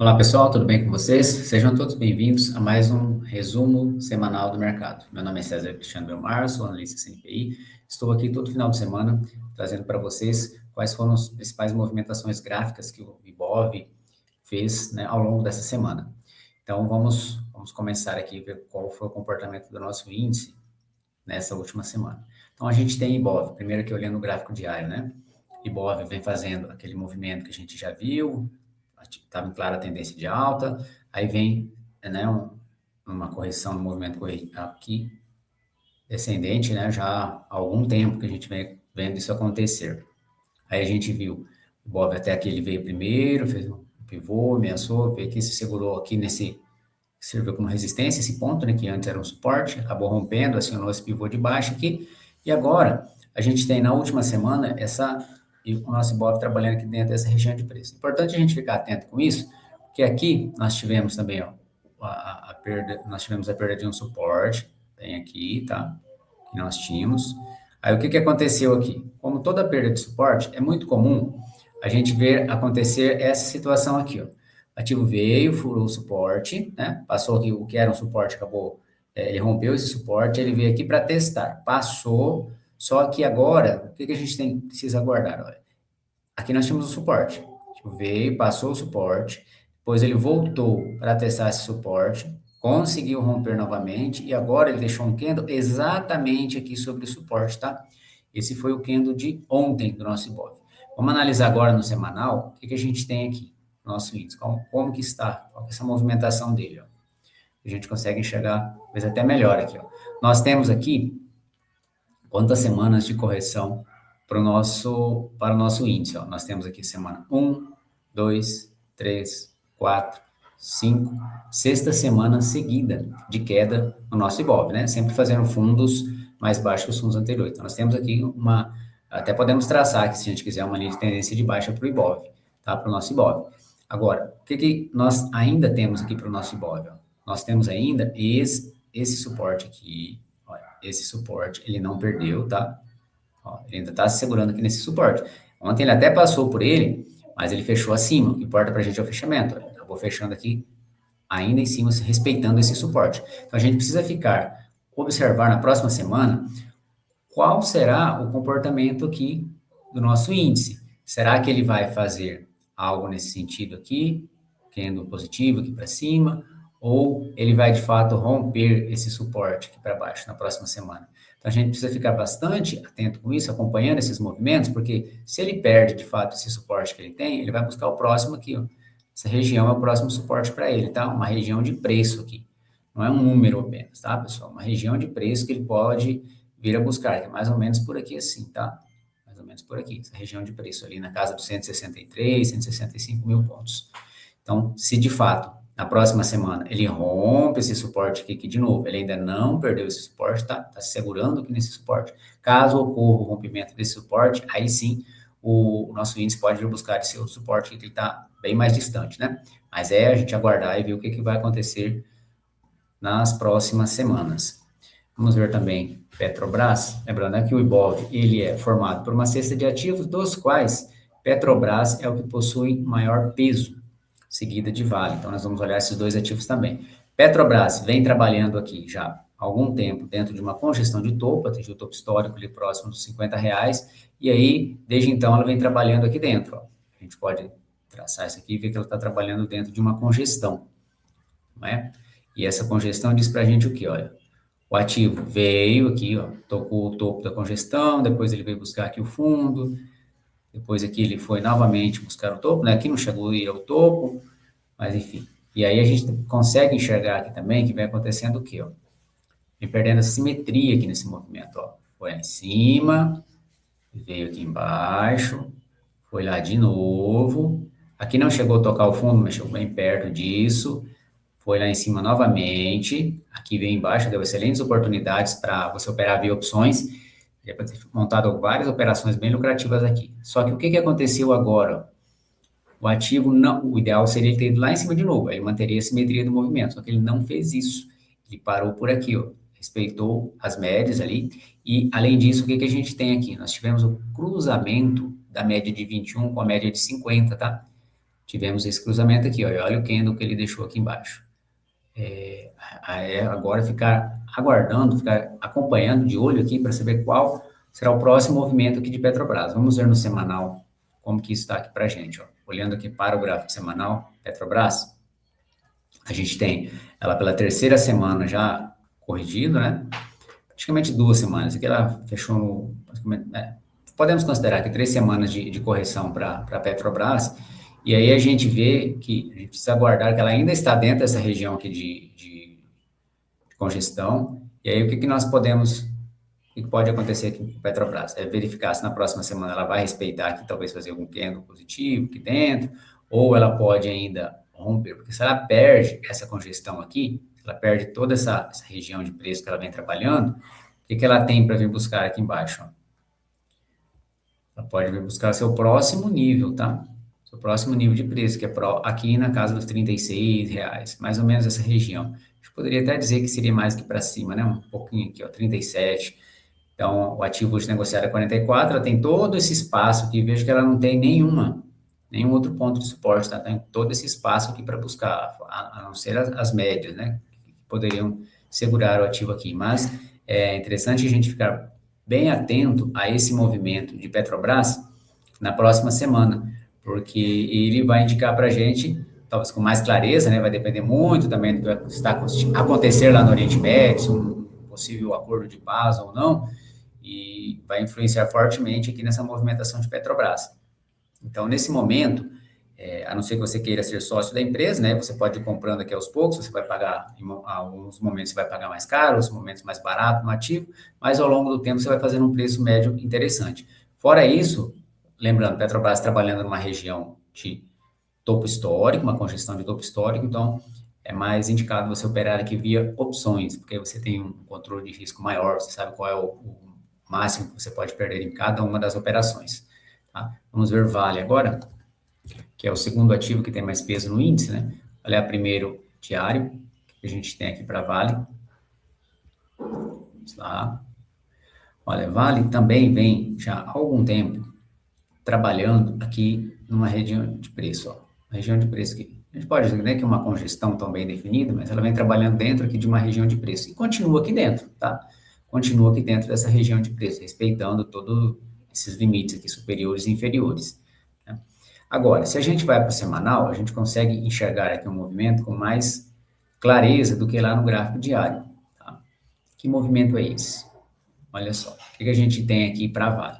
Olá pessoal, tudo bem com vocês? Sejam todos bem-vindos a mais um resumo semanal do mercado. Meu nome é César Cristiano Belmar, sou analista CNPI. Estou aqui todo final de semana trazendo para vocês quais foram as principais movimentações gráficas que o Ibov fez, né, ao longo dessa semana. Então vamos começar aqui a ver qual foi o comportamento do nosso índice nessa última semana. Então a gente tem Ibov, primeiro aqui olhando o gráfico diário, né? Ibov vem fazendo aquele movimento que a gente já viu, estava em clara tendência de alta, aí vem, né, uma correção no movimento aqui descendente, né, já há algum tempo que a gente vem vendo isso acontecer. Aí a gente viu o Ibov até aqui, ele veio primeiro, fez um pivô, ameaçou, veio aqui, se segurou aqui serviu como resistência esse ponto, né, que antes era um suporte, acabou rompendo, acionou esse pivô de baixo aqui, e agora a gente tem na última semana o nosso Ibov trabalhando aqui dentro dessa região de preço. Importante a gente ficar atento com isso, porque aqui nós tivemos também, ó, a perda, nós tivemos a perda de um suporte, tem aqui, tá, que nós tínhamos. Aí o que aconteceu aqui? Como toda perda de suporte, é muito comum a gente ver acontecer essa situação aqui, ó. Ativo veio, furou o suporte, né? Passou aqui o que era um suporte, acabou, ele rompeu esse suporte, ele veio aqui para testar, passou, só que agora, o que a gente precisa aguardar? Olha, aqui nós tínhamos o suporte, ativo veio, passou o suporte, depois ele voltou para testar esse suporte, conseguiu romper novamente e agora ele deixou um candle exatamente aqui sobre o suporte, tá? Esse foi o candle de ontem do nosso Ibov. Vamos analisar agora no semanal o que a gente tem aqui nosso índice, como que está, qual que é essa movimentação dele, ó. A gente consegue enxergar, mas até melhor aqui, ó. Nós temos aqui quantas semanas de correção para o nosso índice, ó. Nós temos aqui semana 1, 2, 3, 4, 5, sexta semana seguida de queda no nosso Ibov, né? Sempre fazendo fundos mais baixos que os fundos anteriores. Então, nós temos aqui até podemos traçar aqui, se a gente quiser, uma linha de tendência de baixa para o Ibov, tá? Para o nosso Ibov. Agora, o que nós ainda temos aqui para o nosso Ibov? Ó? Nós temos ainda esse suporte aqui, olha, esse suporte, ele não perdeu, tá? Ó, ele ainda está se segurando aqui nesse suporte. Ontem ele até passou por ele, mas ele fechou acima. O que importa para a gente é o fechamento. Ele acabou fechando aqui ainda em cima, respeitando esse suporte. Então, a gente precisa observar na próxima semana qual será o comportamento aqui do nosso índice. Será que ele vai fazer algo nesse sentido aqui, candle positivo aqui para cima, ou ele vai de fato romper esse suporte aqui para baixo na próxima semana? Então a gente precisa ficar bastante atento com isso, acompanhando esses movimentos, porque se ele perde de fato esse suporte que ele tem, ele vai buscar o próximo aqui, ó. Essa região é o próximo suporte para ele, tá? Uma região de preço aqui. Não é um número apenas, tá, pessoal? Uma região de preço que ele pode vir a buscar, que é mais ou menos por aqui assim, tá? Mais ou menos por aqui, essa região de preço ali na casa dos 163, 165 mil pontos. Então, se de fato, na próxima semana, ele rompe esse suporte aqui, que de novo, ele ainda não perdeu esse suporte, tá se segurando aqui nesse suporte. Caso ocorra o rompimento desse suporte, aí sim, o nosso índice pode vir buscar esse outro suporte que ele está bem mais distante, né? Mas a gente aguardar e ver o que vai acontecer nas próximas semanas. Vamos ver também Petrobras, lembrando que o Ibov ele é formado por uma cesta de ativos, dos quais Petrobras é o que possui maior peso, seguida de Vale. Então, nós vamos olhar esses dois ativos também. Petrobras vem trabalhando aqui já há algum tempo dentro de uma congestão de topo, atingiu o topo histórico ali próximo dos R$ 50, e aí, desde então, ela vem trabalhando aqui dentro. Ó. A gente pode traçar isso aqui e ver que ela está trabalhando dentro de uma congestão, não é? E essa congestão diz para a gente o quê? Olha, o ativo veio aqui, ó, tocou o topo da congestão, depois ele veio buscar aqui o fundo, depois aqui ele foi novamente buscar o topo, né? Aqui não chegou a ir ao topo, mas enfim. E aí a gente consegue enxergar aqui também que vem acontecendo o quê, ó? Vem perdendo a simetria aqui nesse movimento, ó. Foi lá em cima, veio aqui embaixo, foi lá de novo. Aqui não chegou a tocar o fundo, mas chegou bem perto disso. Foi lá em cima novamente, aqui vem embaixo, deu excelentes oportunidades para você operar via opções, já pode ter montado várias operações bem lucrativas aqui. Só que o que aconteceu agora? O ativo, não, o ideal seria ele ter ido lá em cima de novo, ele manteria a simetria do movimento, só que ele não fez isso, ele parou por aqui, ó, respeitou as médias ali, e além disso, o que a gente tem aqui? Nós tivemos o cruzamento da média de 21 com a média de 50, tá? tivemos esse cruzamento aqui, ó, e olha o candle que ele deixou aqui embaixo. Agora ficar aguardando, ficar acompanhando de olho aqui para saber qual será o próximo movimento aqui de Petrobras. Vamos ver no semanal como que isso está aqui para a gente, ó. Olhando aqui para o gráfico semanal, Petrobras, a gente tem ela pela terceira semana já corrigido, né? Praticamente 2 semanas. Aqui ela fechou no... podemos considerar que 3 semanas de correção para a Petrobras, e aí a gente vê que a gente precisa aguardar que ela ainda está dentro dessa região aqui de congestão, e aí o que nós podemos... O que pode acontecer aqui com a Petrobras? É verificar se na próxima semana ela vai respeitar aqui, talvez fazer algum candle positivo aqui dentro, ou ela pode ainda romper, porque se ela perde essa congestão aqui, se ela perde toda essa região de preço que ela vem trabalhando, o que ela tem para vir buscar aqui embaixo? Ó? Ela pode vir buscar seu próximo nível, tá? Seu próximo nível de preço, que é aqui na casa dos R$36, mais ou menos essa região. A gente poderia até dizer que seria mais que para cima, né? Um pouquinho aqui, ó, 37. Então, o ativo hoje negociado é 44, ela tem todo esse espaço aqui, vejo que ela não tem nenhum outro ponto de suporte, tá? Tem todo esse espaço aqui para buscar, a não ser as médias, né? Que poderiam segurar o ativo aqui. Mas é interessante a gente ficar bem atento a esse movimento de Petrobras na próxima semana, porque ele vai indicar para a gente, talvez com mais clareza, né? Vai depender muito também do que está acontecer lá no Oriente Médio, se um possível acordo de paz ou não, e vai influenciar fortemente aqui nessa movimentação de Petrobras. Então, nesse momento, a não ser que você queira ser sócio da empresa, né, você pode ir comprando aqui aos poucos, você vai pagar, em alguns momentos você vai pagar mais caro, outros momentos mais barato no ativo, mas ao longo do tempo você vai fazendo um preço médio interessante. Fora isso, lembrando, Petrobras trabalhando numa região de topo histórico, uma congestão de topo histórico, então é mais indicado você operar aqui via opções, porque você tem um controle de risco maior, você sabe qual é o máximo que você pode perder em cada uma das operações. Tá? Vamos ver Vale agora, que é o segundo ativo que tem mais peso no índice, né? Olha primeiro diário, que a gente tem aqui para Vale. Vamos lá. Olha, Vale também vem já há algum tempo trabalhando aqui numa região de preço, ó. Uma região de preço que a gente pode dizer que é uma congestão tão bem definida, mas ela vem trabalhando dentro aqui de uma região de preço e continua aqui dentro, tá? Continua aqui dentro dessa região de preço, respeitando todos esses limites aqui, superiores e inferiores. Né? Agora, se a gente vai para o semanal, a gente consegue enxergar aqui um movimento com mais clareza do que lá no gráfico diário. Tá? Que movimento é esse? Olha só, o que a gente tem aqui para Vale?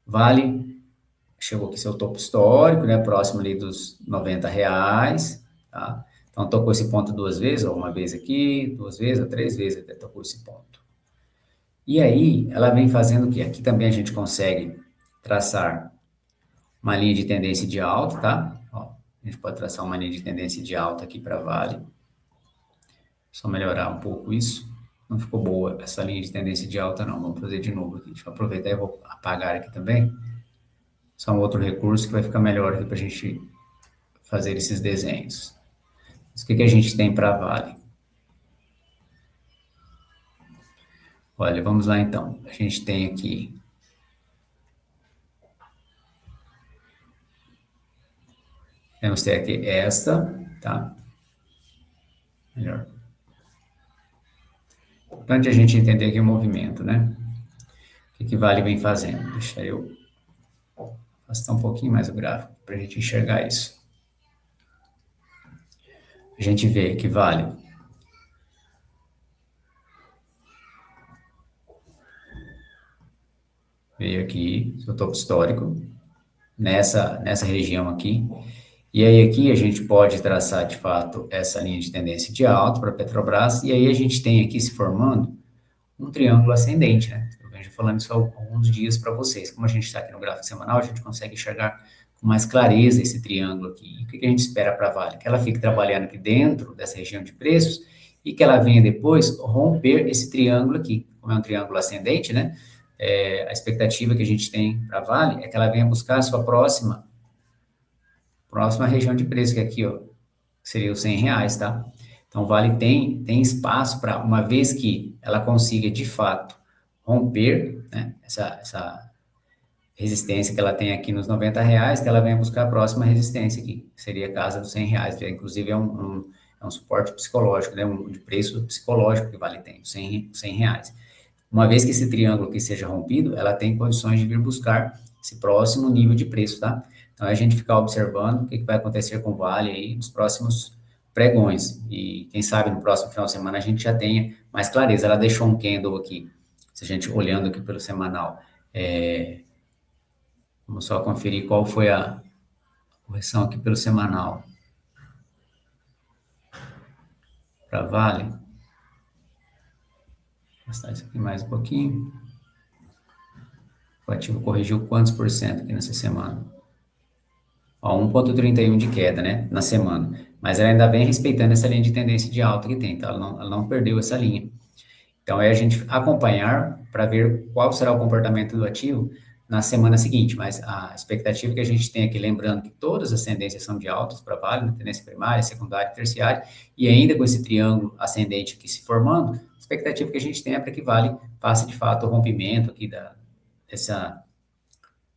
Vale chegou aqui seu topo histórico, né, próximo ali dos R$90, tá? Então, tocou esse ponto 2 vezes, ou uma vez aqui, 2 vezes, ou 3 vezes até tocou esse ponto. E aí, ela vem fazendo o quê? Aqui também a gente consegue traçar uma linha de tendência de alta, tá? Ó, a gente pode traçar uma linha de tendência de alta aqui para Vale. Só melhorar um pouco isso. Não ficou boa essa linha de tendência de alta, não. Vamos fazer de novo aqui. Deixa eu aproveitar e vou apagar aqui também. Só um outro recurso que vai ficar melhor aqui para a gente fazer esses desenhos. Mas o que a gente tem para Vale? Olha, vamos lá então. A gente tem aqui... Vamos ter aqui esta, tá? Melhor. Importante a gente entender aqui o movimento, né? O que Vale vem fazendo? Deixa eu afastar um pouquinho mais o gráfico para a gente enxergar isso. A gente vê que Vale veio aqui, seu topo histórico, nessa região aqui. E aí aqui a gente pode traçar, de fato, essa linha de tendência de alta para a Petrobras, e aí a gente tem aqui se formando um triângulo ascendente, né? Eu venho falando isso há alguns dias para vocês. Como a gente está aqui no gráfico semanal, a gente consegue enxergar com mais clareza esse triângulo aqui. E o que a gente espera para a Vale? Que ela fique trabalhando aqui dentro dessa região de preços e que ela venha depois romper esse triângulo aqui. Como é um triângulo ascendente, né? A expectativa que a gente tem para a Vale é que ela venha buscar a sua próxima região de preço, que é aqui, ó, seria os R$100, tá? Então, Vale tem espaço para, uma vez que ela consiga, de fato, romper, né, resistência que ela tem aqui nos R$ 90, que ela venha buscar a próxima resistência aqui, que seria a casa dos R$ 100. Inclusive, é um suporte psicológico, né? De preço psicológico que Vale tem, R$ 100. Uma vez que esse triângulo aqui seja rompido, ela tem condições de vir buscar esse próximo nível de preço, tá? Então, é a gente ficar observando o que vai acontecer com o Vale aí nos próximos pregões. E quem sabe no próximo final de semana a gente já tenha mais clareza. Ela deixou um candle aqui, se a gente olhando aqui pelo semanal, vamos só conferir qual foi a correção aqui pelo semanal para Vale. Vou gastar isso aqui mais um pouquinho. O ativo corrigiu quantos por cento aqui nessa semana? Ó, 1,31 de queda, né, na semana. Mas ela ainda vem respeitando essa linha de tendência de alta que tem, tá? Ela não perdeu essa linha. Então, é a gente acompanhar para ver qual será o comportamento do ativo na semana seguinte. Mas a expectativa que a gente tem aqui, lembrando que todas as tendências são de altas para Vale, né, tendência primária, secundária e terciária, e ainda com esse triângulo ascendente aqui se formando, a expectativa que a gente tem é para que Vale faça, de fato, o rompimento aqui dessa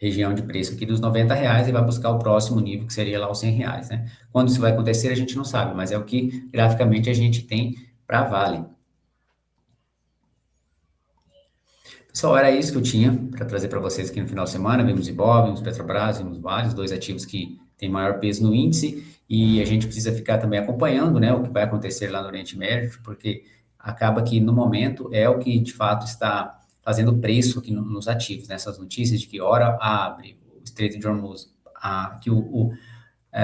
região de preço aqui dos R$ 90 e vai buscar o próximo nível, que seria lá os R$ 100, né? Quando isso vai acontecer, a gente não sabe, mas é o que graficamente a gente tem para Vale. Pessoal, era isso que eu tinha para trazer para vocês aqui no final de semana. Vimos Ibov, vimos Petrobras, vimos Vale, dois ativos que têm maior peso no índice, e a gente precisa ficar também acompanhando, né, o que vai acontecer lá no Oriente Médio, porque acaba que no momento é o que de fato está fazendo preço aqui nos ativos, nessas notícias de que hora abre o Estreito de Hormuz, que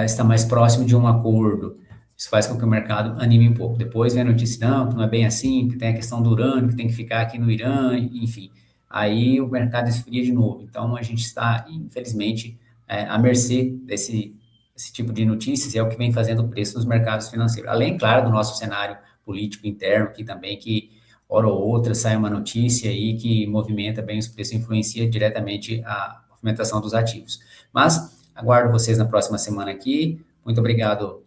está mais próximo de um acordo. Isso faz com que o mercado anime um pouco. Depois vem a notícia, não é bem assim, que tem a questão do urânio, que tem que ficar aqui no Irã, enfim. Aí o mercado esfria de novo. Então, a gente está, infelizmente, à mercê desse tipo de notícias, e é o que vem fazendo o preço nos mercados financeiros. Além, claro, do nosso cenário político interno, que também, que hora ou outra sai uma notícia aí que movimenta bem os preços, influencia diretamente a movimentação dos ativos. Mas, aguardo vocês na próxima semana aqui. Muito obrigado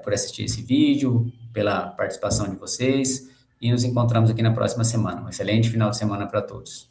por assistir esse vídeo, pela participação de vocês, e nos encontramos aqui na próxima semana. Um excelente final de semana para todos.